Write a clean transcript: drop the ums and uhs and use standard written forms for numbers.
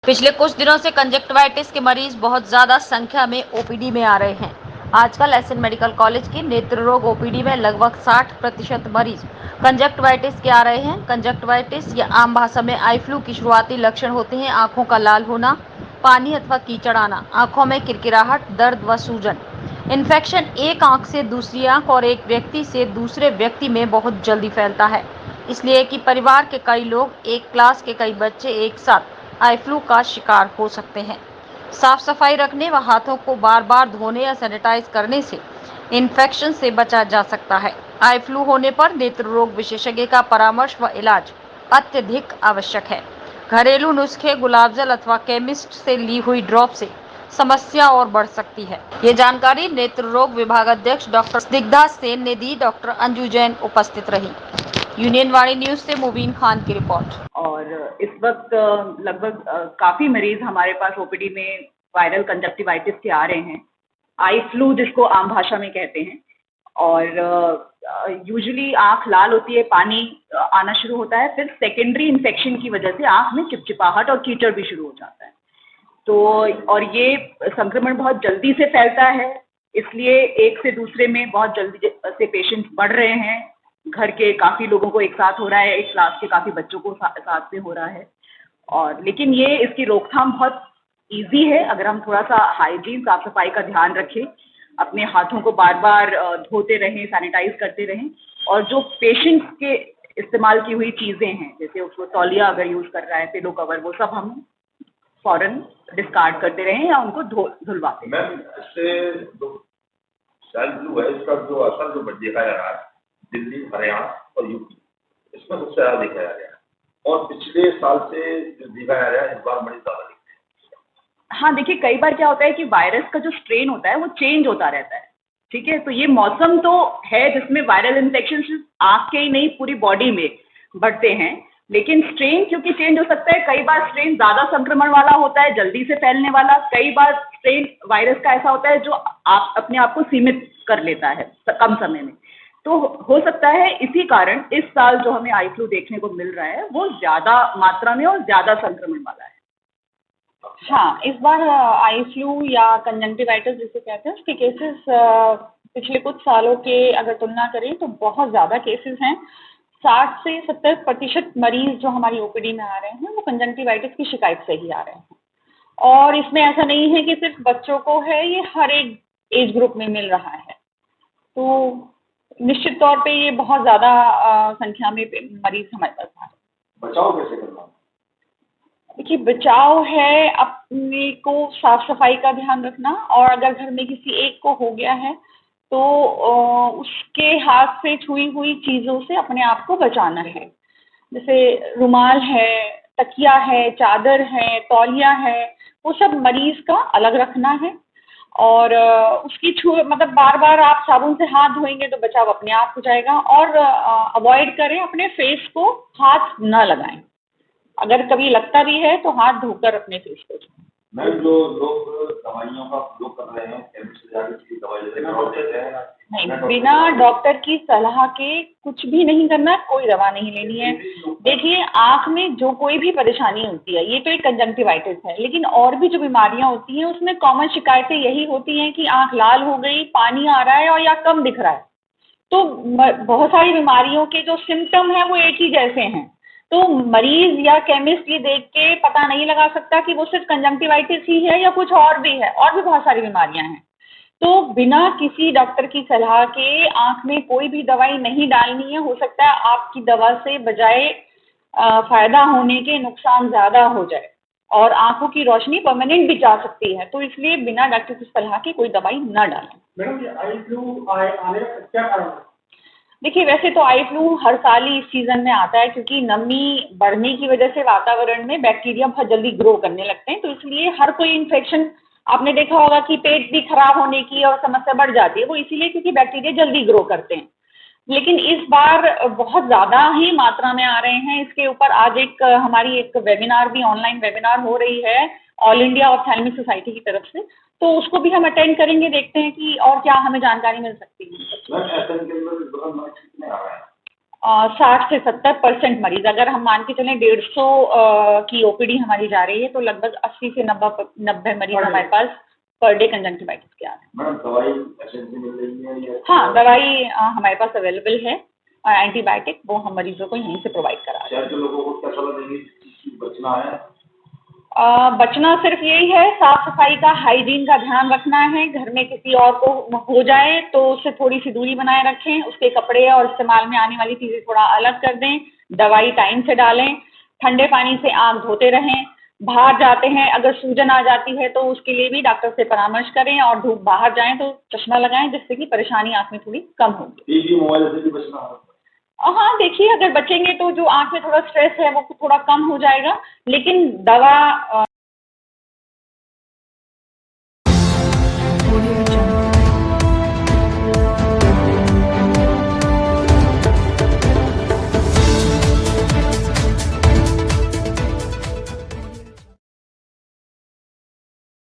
पिछले कुछ दिनों से कंजक्टिवाइटिस के मरीज बहुत ज्यादा संख्या में ओपीडी में आ रहे हैं। आजकल एसएन मेडिकल कॉलेज की नेत्र रोग ओपीडी में लगभग 60% मरीज कंजक्टिवाइटिस के आ रहे हैं। कंजक्टिवाइटिस या आम भाषा में आई फ्लू की शुरुआती लक्षण होते हैं आंखों का लाल होना, पानी अथवा कीचड़ आना, आंखों में किरकिराहट, दर्द व सूजन। इन्फेक्शन एक आंख से दूसरी आंख और एक व्यक्ति से दूसरे व्यक्ति में बहुत जल्दी फैलता है, इसलिए कि परिवार के कई लोग, एक क्लास के कई बच्चे एक साथ आई फ्लू का शिकार हो सकते हैं। साफ सफाई रखने व हाथों को बार बार धोने या सैनिटाइज करने से इन्फेक्शन से बचा जा सकता है। आई फ्लू होने पर नेत्र रोग विशेषज्ञ का परामर्श व इलाज अत्यधिक आवश्यक है। घरेलू नुस्खे, गुलाब जल अथवा केमिस्ट से ली हुई ड्रॉप से समस्या और बढ़ सकती है। ये जानकारी नेत्र रोग विभाग अध्यक्ष डॉक्टर स्निग्धा सेन ने दी। डॉक्टर अंजू जैन उपस्थित रही। यूनियन वाणी न्यूज से मुबीन खान की रिपोर्ट। और इस वक्त लगभग काफ़ी मरीज हमारे पास ओपीडी में वायरल कंजक्टिवाइटिस के आ रहे हैं, आई फ्लू जिसको आम भाषा में कहते हैं। और यूजुअली आंख लाल होती है, पानी आना शुरू होता है, फिर सेकेंडरी इन्फेक्शन की वजह से आंख में चिपचिपाहट और कीचड़ भी शुरू हो जाता है। तो और ये संक्रमण बहुत जल्दी से फैलता है, इसलिए एक से दूसरे में बहुत जल्दी से पेशेंट्स बढ़ रहे हैं। घर के काफ़ी लोगों को एक साथ हो रहा है, एक क्लास के काफ़ी बच्चों को साथ में हो रहा है। और लेकिन ये इसकी रोकथाम बहुत ईजी है अगर हम थोड़ा सा हाइजीन, साफ सफाई का ध्यान रखें, अपने हाथों को बार बार धोते रहें, सैनिटाइज करते रहें। और जो पेशेंट के इस्तेमाल की हुई चीज़ें हैं, जैसे उसको तौलिया अगर यूज़ कर रहा है, पिलो कवर, वो सब हम फौरन डिस्कार्ड करते रहें या उनको धुलवाते रहें। मैम, इससे जो स्वाइन फ्लू है, इसका जो असर जो देखा जा रहा है दिल्ली, हरियाणा और यूपी, इसमें सबसे ज़्यादा देखा जा रहा है। और पिछले साल से जो देखा जा रहा है, इस बार बड़ी ज़्यादा दिखती है। हाँ, देखिए कई बार क्या होता है कि वायरस का जो स्ट्रेन होता है वो चेंज होता रहता है। ठीक है, तो ये मौसम तो है जिसमें वायरल इन्फेक्शन सिर्फ आँख के ही नहीं पूरी बॉडी में बढ़ते हैं, लेकिन स्ट्रेन क्योंकि चेंज हो सकता है। कई बार स्ट्रेन ज़्यादा संक्रमण वाला होता है, जल्दी से फैलने वाला। कई बार स्ट्रेन वायरस का ऐसा होता है जो आप अपने आप को सीमित कर लेता है कम समय में। तो हो सकता है इसी कारण इस साल जो हमें आई फ्लू देखने को मिल रहा है वो ज़्यादा मात्रा में और ज़्यादा संक्रमण वाला है। हाँ, इस बार आई फ्लू या कंजंक्टिवाइटिस जिसे कहते हैं उसके केसेस पिछले कुछ सालों के अगर तुलना करें तो बहुत ज़्यादा केसेस हैं। 60 से 70% मरीज जो हमारी ओपीडी में आ रहे हैं वो कंजंक्टिवाइटिस की शिकायत से ही आ रहे हैं। और इसमें ऐसा नहीं है कि सिर्फ बच्चों को है, ये हर एक एज ग्रुप में मिल रहा है। तो निश्चित तौर पे ये बहुत ज़्यादा संख्या में मरीज हमारे पास आ रहे हैं। बचाव कैसे करना? देखिए, बचाव है अपने को साफ सफाई का ध्यान रखना, और अगर घर में किसी एक को हो गया है तो उसके हाथ से छुई हुई चीज़ों से अपने आप को बचाना है। जैसे रुमाल है, तकिया है, चादर है, तौलिया है, वो सब मरीज का अलग रखना है। और उसकी मतलब बार बार आप साबुन से हाथ धोएंगे तो बचाव अपने आप हो जाएगा। और अवॉइड करें, अपने फेस को हाथ न लगाएं। अगर कभी लगता भी है तो हाथ धोकर अपने फेस को धोएं। मैम, जो लोग दवाइयों का उपयोग कर रहे हैं, केमिस्ट से जाके दवाई लेते हैं, नहीं, बिना डॉक्टर की सलाह के कुछ भी नहीं करना, कोई दवा नहीं लेनी है। देखिए, आँख में जो कोई भी परेशानी होती है, ये तो एक कंजंक्टिवाइटिस है, लेकिन और भी जो बीमारियां होती हैं उसमें कॉमन शिकायतें यही होती हैं कि आँख लाल हो गई, पानी आ रहा है और या कम दिख रहा है। तो बहुत सारी बीमारियों के जो सिम्टम हैं वो एक ही जैसे हैं। तो मरीज या केमिस्ट ये देख के पता नहीं लगा सकता कि वो सिर्फ कंजंक्टिवाइटिस ही है या कुछ और भी है, और भी बहुत सारी बीमारियां हैं। तो बिना किसी डॉक्टर की सलाह के आँख में कोई भी दवाई नहीं डालनी है। हो सकता है आपकी दवा से बजाय फायदा होने के नुकसान ज़्यादा हो जाए और आँखों की रोशनी परमानेंट भी जा सकती है। तो इसलिए बिना डॉक्टर की सलाह के कोई दवाई न डालें। मैडम, ये आई फ्लू आने का क्या कारण है? देखिए, वैसे तो आई फ्लू हर साल ही इस सीज़न में आता है, क्योंकि नमी बढ़ने की वजह से वातावरण में बैक्टीरिया बहुत जल्दी ग्रो करने लगते हैं। तो इसलिए हर कोई इन्फेक्शन, आपने देखा होगा कि पेट भी खराब होने की और समस्या बढ़ जाती है, वो इसीलिए क्योंकि बैक्टीरिया जल्दी ग्रो करते हैं। लेकिन इस बार बहुत ज़्यादा ही मात्रा में आ रहे हैं। इसके ऊपर आज हमारी एक वेबिनार भी, ऑनलाइन वेबिनार हो रही है ऑल इंडिया ऑप्थेल्मिक सोसाइटी की तरफ से, तो उसको भी हम अटेंड करेंगे। देखते हैं कि और क्या हमें जानकारी मिल सकती है। 60 से 70% मरीज, अगर हम मान के चलें 150 की ओपीडी हमारी जा रही है तो लगभग 80 से 90 मरीज हमारे पास पर डे कंजंक्टिवाइटिस के आ रहे हैं। मैडम दवाई एसेंसी मिल रही है या हाँ, दवाई हमारे पास अवेलेबल है, एंटीबायोटिक, वो हम मरीजों को यहीं से प्रोवाइड करा रहे हैं। शहर के लोगों को क्या सलाह देंगे कि बचना है? बचना सिर्फ यही है, साफ सफाई का, हाइजीन का ध्यान रखना है। घर में किसी और को हो जाए तो उससे थोड़ी सी दूरी बनाए रखें, उसके कपड़े और इस्तेमाल में आने वाली चीजें थोड़ा अलग कर दें, दवाई टाइम से डालें, ठंडे पानी से आंख धोते रहें। बाहर जाते हैं अगर सूजन आ जाती है तो उसके लिए भी डॉक्टर से परामर्श करें, और धूप बाहर जाएं तो चश्मा लगाएं, जिससे कि परेशानी आंख में थोड़ी कम होगी। टीवी मोबाइल से भी बचना है। हाँ, देखिए, अगर बचेंगे तो जो आंख में थोड़ा स्ट्रेस है वो थोड़ा कम हो जाएगा, लेकिन दवा